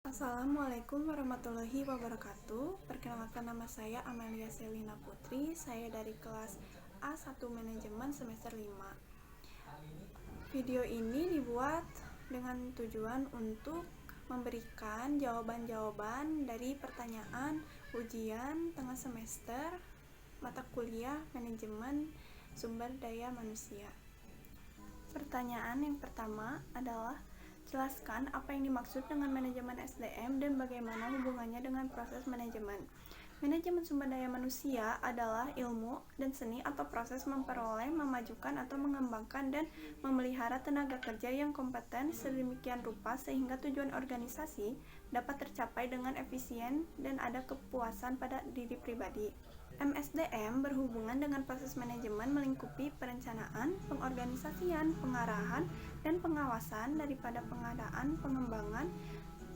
Assalamualaikum warahmatullahi wabarakatuh. Perkenalkan, nama saya Amelia Selina Putri. Saya dari kelas A1 Manajemen semester 5. Video ini dibuat dengan tujuan untuk memberikan jawaban-jawaban dari pertanyaan ujian tengah semester mata kuliah Manajemen Sumber Daya Manusia. Pertanyaan yang pertama adalah: jelaskan apa yang dimaksud dengan manajemen SDM dan bagaimana hubungannya dengan proses manajemen. Manajemen sumber daya manusia adalah ilmu dan seni atau proses memperoleh, memajukan atau mengembangkan dan memelihara tenaga kerja yang kompeten sedemikian rupa sehingga tujuan organisasi dapat tercapai dengan efisien dan ada kepuasan pada diri pribadi. MSDM berhubungan dengan proses manajemen melingkupi perencanaan, pengorganisasian, pengarahan, dan pengawasan daripada pengadaan, pengembangan,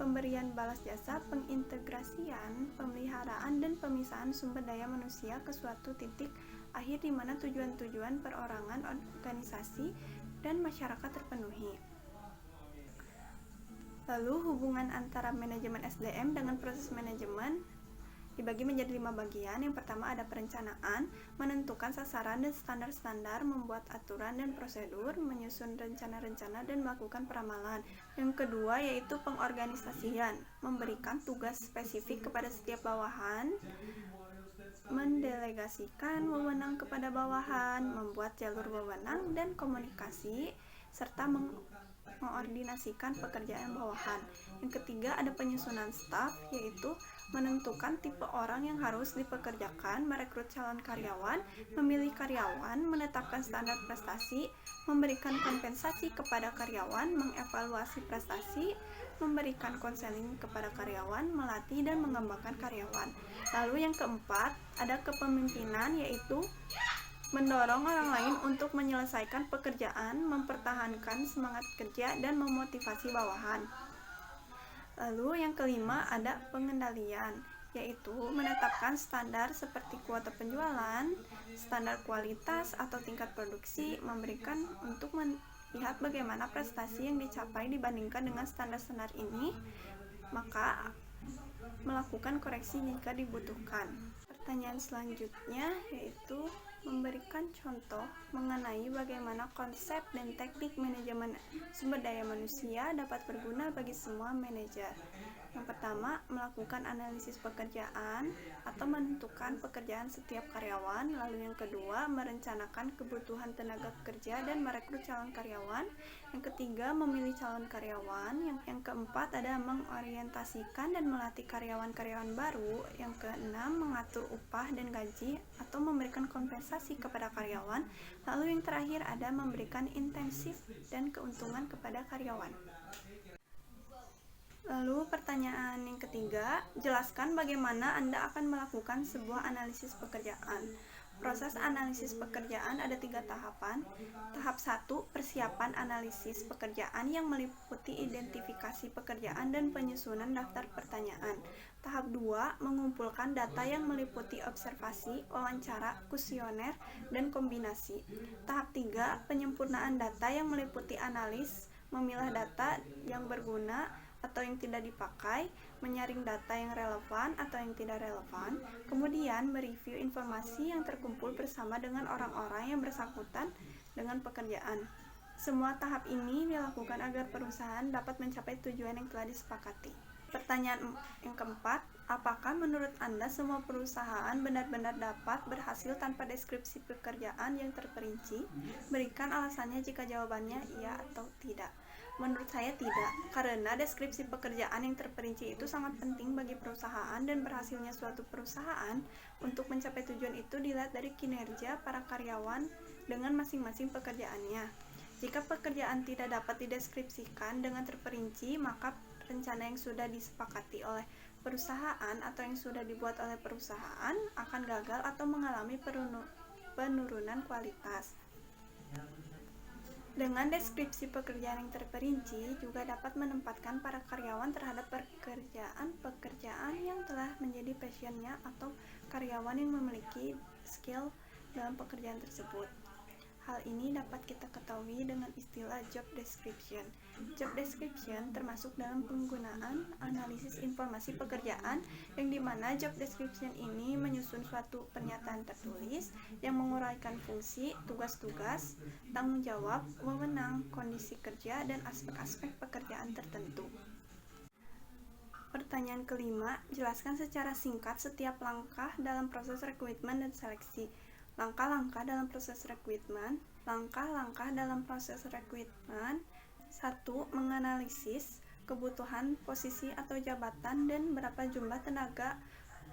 pemberian balas jasa, pengintegrasian, pemeliharaan, dan pemisahan sumber daya manusia ke suatu titik akhir di mana tujuan-tujuan perorangan, organisasi, dan masyarakat terpenuhi. Lalu hubungan antara manajemen SDM dengan proses manajemen dibagi menjadi 5 bagian. Yang pertama ada perencanaan, menentukan sasaran dan standar-standar, membuat aturan dan prosedur, menyusun rencana-rencana dan melakukan peramalan. Yang kedua yaitu pengorganisasian, memberikan tugas spesifik kepada setiap bawahan, mendelegasikan wewenang kepada bawahan, membuat jalur wewenang dan komunikasi, serta mengordinasikan pekerjaan bawahan. Yang ketiga ada penyusunan staf, yaitu menentukan tipe orang yang harus dipekerjakan, merekrut calon karyawan, memilih karyawan, menetapkan standar prestasi, memberikan kompensasi kepada karyawan, mengevaluasi prestasi, memberikan konseling kepada karyawan, melatih dan mengembangkan karyawan. Lalu yang keempat ada kepemimpinan, yaitu mendorong orang lain untuk menyelesaikan pekerjaan, mempertahankan semangat kerja, dan memotivasi bawahan. Lalu yang kelima ada pengendalian, yaitu menetapkan standar seperti kuota penjualan, standar kualitas atau tingkat produksi, memberikan untuk melihat bagaimana prestasi yang dicapai dibandingkan dengan standar-standar ini, maka melakukan koreksi jika dibutuhkan. Pertanyaan selanjutnya yaitu memberikan contoh mengenai bagaimana konsep dan teknik manajemen sumber daya manusia dapat berguna bagi semua manajer. Yang pertama, melakukan analisis pekerjaan atau menentukan pekerjaan setiap karyawan. Lalu yang kedua, merencanakan kebutuhan tenaga kerja dan merekrut calon karyawan. Yang ketiga, memilih calon karyawan. Yang keempat ada mengorientasikan dan melatih karyawan-karyawan baru. Yang keenam, mengatur upah dan gaji atau memberikan kompensasi kepada karyawan. Lalu yang terakhir ada memberikan insentif dan keuntungan kepada karyawan. Lalu pertanyaan yang ketiga, jelaskan bagaimana Anda akan melakukan sebuah analisis pekerjaan. Proses analisis pekerjaan ada 3 tahapan. Tahap 1, persiapan analisis pekerjaan yang meliputi identifikasi pekerjaan dan penyusunan daftar pertanyaan. Tahap 2, mengumpulkan data yang meliputi observasi, wawancara, kuesioner, dan kombinasi. Tahap 3, penyempurnaan data yang meliputi analis, memilah data yang berguna atau yang tidak dipakai, menyaring data yang relevan atau yang tidak relevan, kemudian mereview informasi yang terkumpul bersama dengan orang-orang yang bersangkutan dengan pekerjaan. Semua tahap ini dilakukan agar perusahaan dapat mencapai tujuan yang telah disepakati. Pertanyaan yang keempat, apakah menurut Anda semua perusahaan benar-benar dapat berhasil tanpa deskripsi pekerjaan yang terperinci? Berikan alasannya jika jawabannya iya atau tidak. Menurut saya tidak, karena deskripsi pekerjaan yang terperinci itu sangat penting bagi perusahaan, dan berhasilnya suatu perusahaan untuk mencapai tujuan itu dilihat dari kinerja para karyawan dengan masing-masing pekerjaannya. Jika pekerjaan tidak dapat dideskripsikan dengan terperinci, maka rencana yang sudah disepakati oleh perusahaan atau yang sudah dibuat oleh perusahaan akan gagal atau mengalami penurunan kualitas. Dengan deskripsi pekerjaan yang terperinci juga dapat menempatkan para karyawan terhadap pekerjaan yang telah menjadi passionnya atau karyawan yang memiliki skill dalam pekerjaan tersebut. Hal ini dapat kita ketahui dengan istilah job description. Job description termasuk dalam penggunaan analisis informasi pekerjaan, yang dimana job description ini menyusun suatu pernyataan tertulis yang menguraikan fungsi, tugas-tugas, tanggung jawab, wewenang, kondisi kerja, dan aspek-aspek pekerjaan tertentu. Pertanyaan kelima, jelaskan secara singkat setiap langkah dalam proses rekrutmen dan seleksi. Langkah-langkah dalam proses rekrutmen. Langkah-langkah dalam proses rekrutmen. 1. Menganalisis kebutuhan posisi atau jabatan dan berapa jumlah tenaga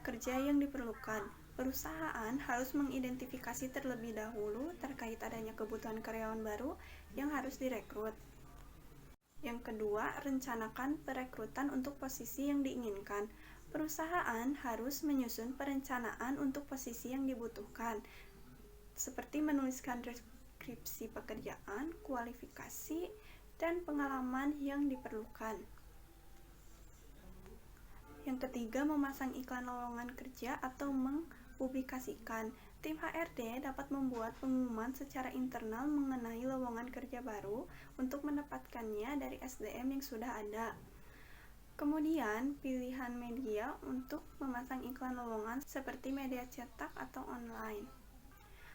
kerja yang diperlukan. Perusahaan harus mengidentifikasi terlebih dahulu terkait adanya kebutuhan karyawan baru yang harus direkrut. Yang kedua, rencanakan perekrutan untuk posisi yang diinginkan. Perusahaan harus menyusun perencanaan untuk posisi yang dibutuhkan, seperti menuliskan deskripsi pekerjaan, kualifikasi, dan pengalaman yang diperlukan. Yang ketiga, memasang iklan lowongan kerja atau mempublikasikan. Tim HRD dapat membuat pengumuman secara internal mengenai lowongan kerja baru untuk mendapatkannya dari SDM yang sudah ada. Kemudian, pilihan media untuk memasang iklan lowongan seperti media cetak atau online.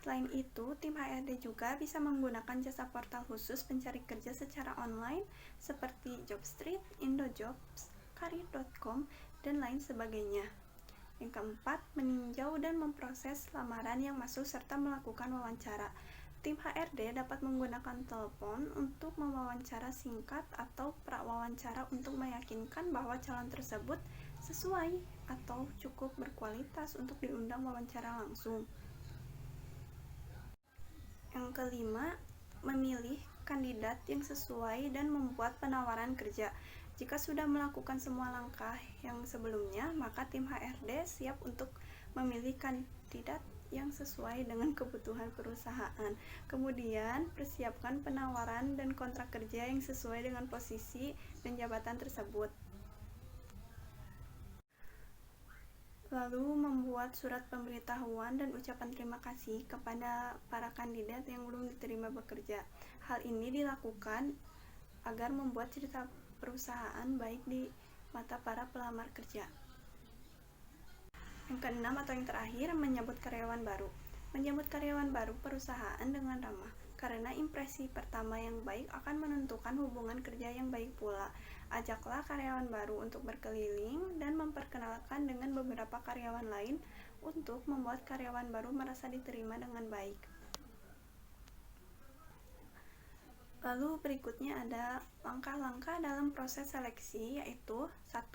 Selain itu, tim HRD juga bisa menggunakan jasa portal khusus pencari kerja secara online seperti Jobstreet, Indojobs, Karir.com, dan lain sebagainya. Yang keempat, meninjau dan memproses lamaran yang masuk serta melakukan wawancara. Tim HRD dapat menggunakan telepon untuk mewawancara singkat atau prawawancara untuk meyakinkan bahwa calon tersebut sesuai atau cukup berkualitas untuk diundang wawancara langsung. Yang kelima, memilih kandidat yang sesuai dan membuat penawaran kerja. Jika sudah melakukan semua langkah yang sebelumnya, maka tim HRD siap untuk memilih kandidat yang sesuai dengan kebutuhan perusahaan. Kemudian, persiapkan penawaran dan kontrak kerja yang sesuai dengan posisi dan jabatan tersebut. Lalu membuat surat pemberitahuan dan ucapan terima kasih kepada para kandidat yang belum diterima bekerja. Hal ini dilakukan agar membuat cerita perusahaan baik di mata para pelamar kerja. Yang keenam atau yang terakhir, menyambut karyawan baru. Menyambut karyawan baru perusahaan dengan ramah, karena impresi pertama yang baik akan menentukan hubungan kerja yang baik pula. Ajaklah karyawan baru untuk berkeliling dan memperkenalkan dengan beberapa karyawan lain untuk membuat karyawan baru merasa diterima dengan baik. Lalu berikutnya ada langkah-langkah dalam proses seleksi, yaitu 1.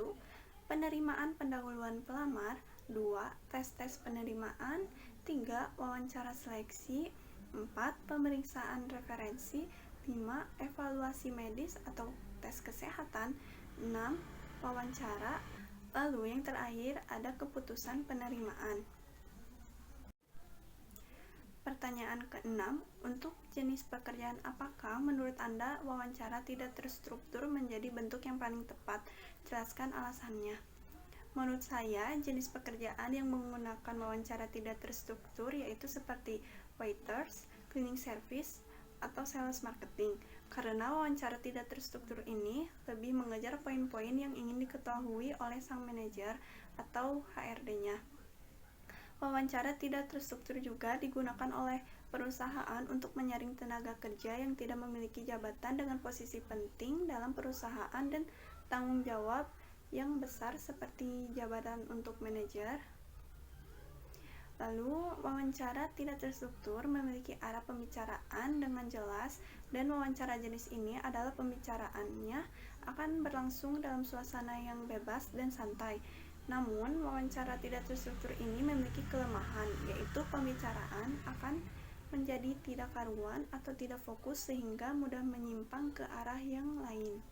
Penerimaan pendahuluan pelamar, 2. Tes-tes penerimaan, 3. Wawancara seleksi, 4. Pemeriksaan referensi, 5. Evaluasi medis atau tes kesehatan, 6. Wawancara, lalu yang terakhir ada keputusan penerimaan. Pertanyaan ke-6, untuk jenis pekerjaan apakah menurut Anda wawancara tidak terstruktur menjadi bentuk yang paling tepat? Jelaskan alasannya. Menurut saya, jenis pekerjaan yang menggunakan wawancara tidak terstruktur yaitu seperti waiters, cleaning service, atau sales marketing. Karena wawancara tidak terstruktur ini lebih mengejar poin-poin yang ingin diketahui oleh sang manajer atau HRD-nya. Wawancara tidak terstruktur juga digunakan oleh perusahaan untuk menyaring tenaga kerja yang tidak memiliki jabatan dengan posisi penting dalam perusahaan dan tanggung jawab yang besar seperti jabatan untuk manajer. Lalu, wawancara tidak terstruktur memiliki arah pembicaraan dengan jelas, dan wawancara jenis ini adalah pembicaraannya akan berlangsung dalam suasana yang bebas dan santai. Namun, wawancara tidak terstruktur ini memiliki kelemahan, yaitu pembicaraan akan menjadi tidak karuan atau tidak fokus sehingga mudah menyimpang ke arah yang lain.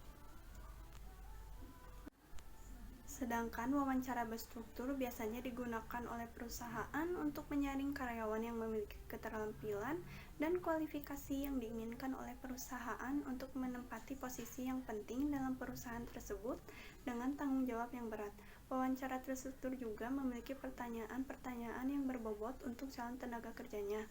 Sedangkan wawancara berstruktur biasanya digunakan oleh perusahaan untuk menyaring karyawan yang memiliki keterampilan dan kualifikasi yang diinginkan oleh perusahaan untuk menempati posisi yang penting dalam perusahaan tersebut dengan tanggung jawab yang berat. Wawancara terstruktur juga memiliki pertanyaan-pertanyaan yang berbobot untuk calon tenaga kerjanya.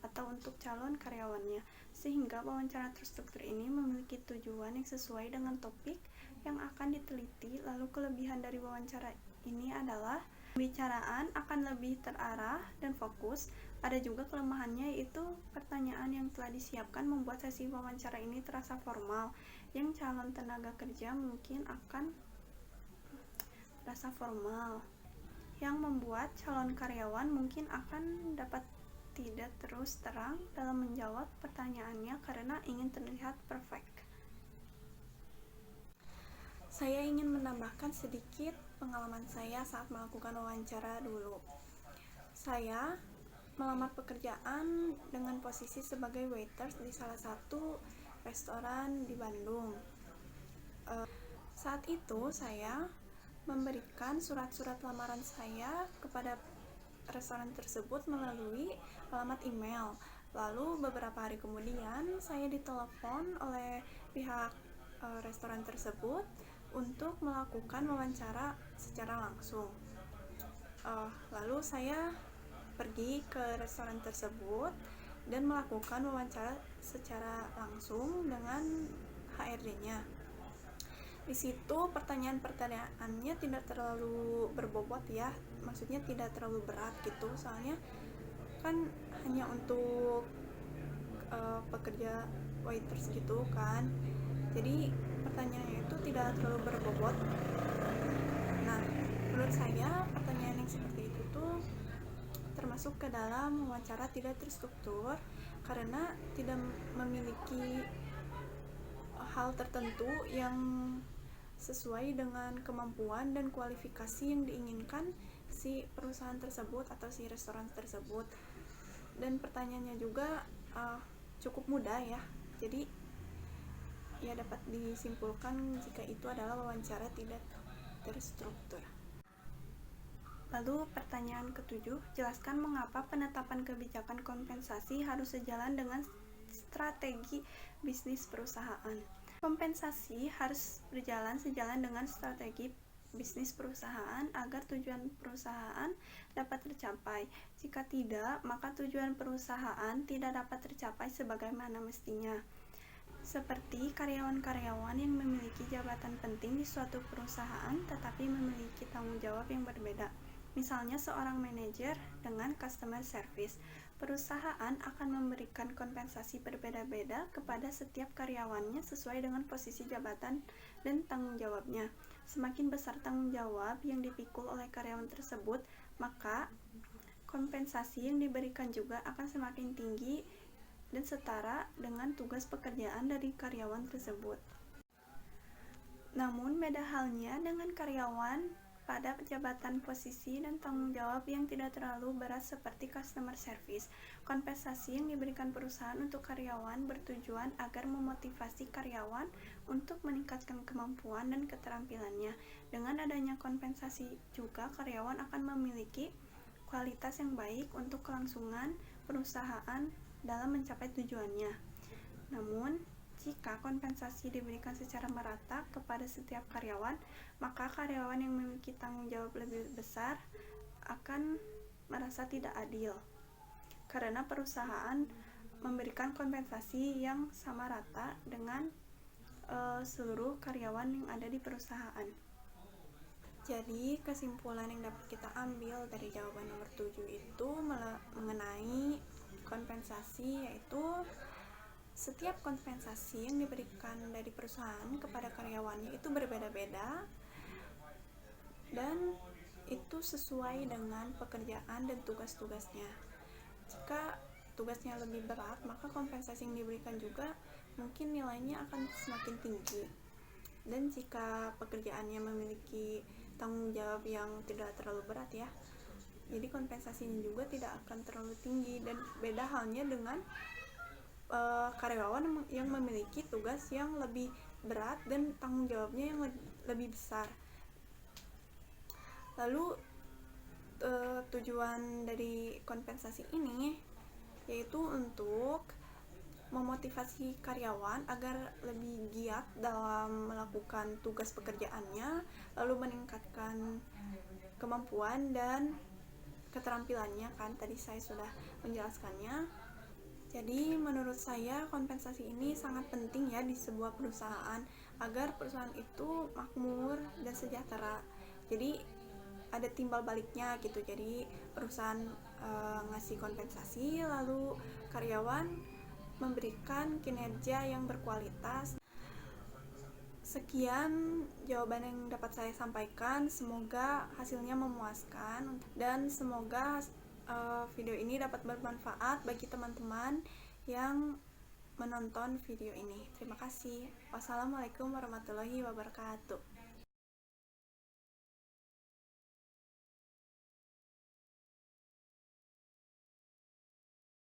atau untuk calon karyawannya, sehingga wawancara terstruktur ini memiliki tujuan yang sesuai dengan topik yang akan diteliti. Lalu kelebihan dari wawancara ini adalah pembicaraan akan lebih terarah dan fokus. Ada juga kelemahannya, yaitu pertanyaan yang telah disiapkan membuat sesi wawancara ini terasa formal, yang calon tenaga kerja mungkin akan terasa formal, yang membuat calon karyawan mungkin akan dapat tidak terus terang dalam menjawab pertanyaannya karena ingin terlihat perfect. Saya ingin menambahkan sedikit pengalaman saya saat melakukan wawancara dulu. Saya melamar pekerjaan dengan posisi sebagai waiters di salah satu restoran di Bandung. Saat itu saya memberikan surat-surat lamaran saya kepada restoran tersebut melalui alamat email. Lalu beberapa hari kemudian saya ditelepon oleh pihak restoran tersebut untuk melakukan wawancara secara langsung. Lalu saya pergi ke restoran tersebut dan melakukan wawancara secara langsung dengan HRD-nya. Di situ pertanyaan-pertanyaannya tidak terlalu berbobot ya, maksudnya tidak terlalu berat gitu, soalnya kan hanya untuk pekerja waiters gitu kan, jadi pertanyaannya itu tidak terlalu berbobot. Nah, menurut saya pertanyaan yang seperti itu tuh termasuk ke dalam wawancara tidak terstruktur karena tidak memiliki hal tertentu yang sesuai dengan kemampuan dan kualifikasi yang diinginkan si perusahaan tersebut atau si restoran tersebut. Dan pertanyaannya juga cukup mudah ya, jadi ya dapat disimpulkan jika itu adalah wawancara tidak terstruktur. Lalu pertanyaan ke-7, jelaskan mengapa penetapan kebijakan kompensasi harus sejalan dengan strategi bisnis perusahaan. Kompensasi harus berjalan sejalan dengan strategi bisnis perusahaan agar tujuan perusahaan dapat tercapai. Jika tidak, maka tujuan perusahaan tidak dapat tercapai sebagaimana mestinya. Seperti karyawan-karyawan yang memiliki jabatan penting di suatu perusahaan tetapi memiliki tanggung jawab yang berbeda. Misalnya seorang manajer dengan customer service. Perusahaan akan memberikan kompensasi berbeda-beda kepada setiap karyawannya sesuai dengan posisi jabatan dan tanggung jawabnya. Semakin besar tanggung jawab yang dipikul oleh karyawan tersebut, maka kompensasi yang diberikan juga akan semakin tinggi dan setara dengan tugas pekerjaan dari karyawan tersebut. Namun beda halnya dengan karyawan pada jabatan posisi dan tanggung jawab yang tidak terlalu berat seperti customer service. Kompensasi yang diberikan perusahaan untuk karyawan bertujuan agar memotivasi karyawan untuk meningkatkan kemampuan dan keterampilannya. Dengan adanya kompensasi juga karyawan akan memiliki kualitas yang baik untuk kelangsungan perusahaan dalam mencapai tujuannya. Namun, jika kompensasi diberikan secara merata kepada setiap karyawan, maka karyawan yang memiliki tanggung jawab lebih besar akan merasa tidak adil, karena perusahaan memberikan kompensasi yang sama rata dengan seluruh karyawan yang ada di perusahaan. Jadi, kesimpulan yang dapat kita ambil dari jawaban nomor 7 itu mengenai kompensasi, yaitu setiap kompensasi yang diberikan dari perusahaan kepada karyawannya itu berbeda-beda dan itu sesuai dengan pekerjaan dan tugas-tugasnya. Jika tugasnya lebih berat, maka kompensasi yang diberikan juga mungkin nilainya akan semakin tinggi. Dan jika pekerjaannya memiliki tanggung jawab yang tidak terlalu berat ya, jadi kompensasinya juga tidak akan terlalu tinggi. Dan beda halnya dengan karyawan yang memiliki tugas yang lebih berat dan tanggung jawabnya yang lebih besar. Lalu tujuan dari kompensasi ini yaitu untuk memotivasi karyawan agar lebih giat dalam melakukan tugas pekerjaannya, lalu meningkatkan kemampuan dan keterampilannya, kan tadi saya sudah menjelaskannya. Jadi menurut saya kompensasi ini sangat penting ya di sebuah perusahaan agar perusahaan itu makmur dan sejahtera. Jadi ada timbal baliknya gitu. Jadi perusahaan ngasih kompensasi, lalu karyawan memberikan kinerja yang berkualitas. Sekian jawaban yang dapat saya sampaikan, semoga hasilnya memuaskan dan semoga video ini dapat bermanfaat bagi teman-teman yang menonton video ini. Terima kasih. Wassalamualaikum warahmatullahi wabarakatuh.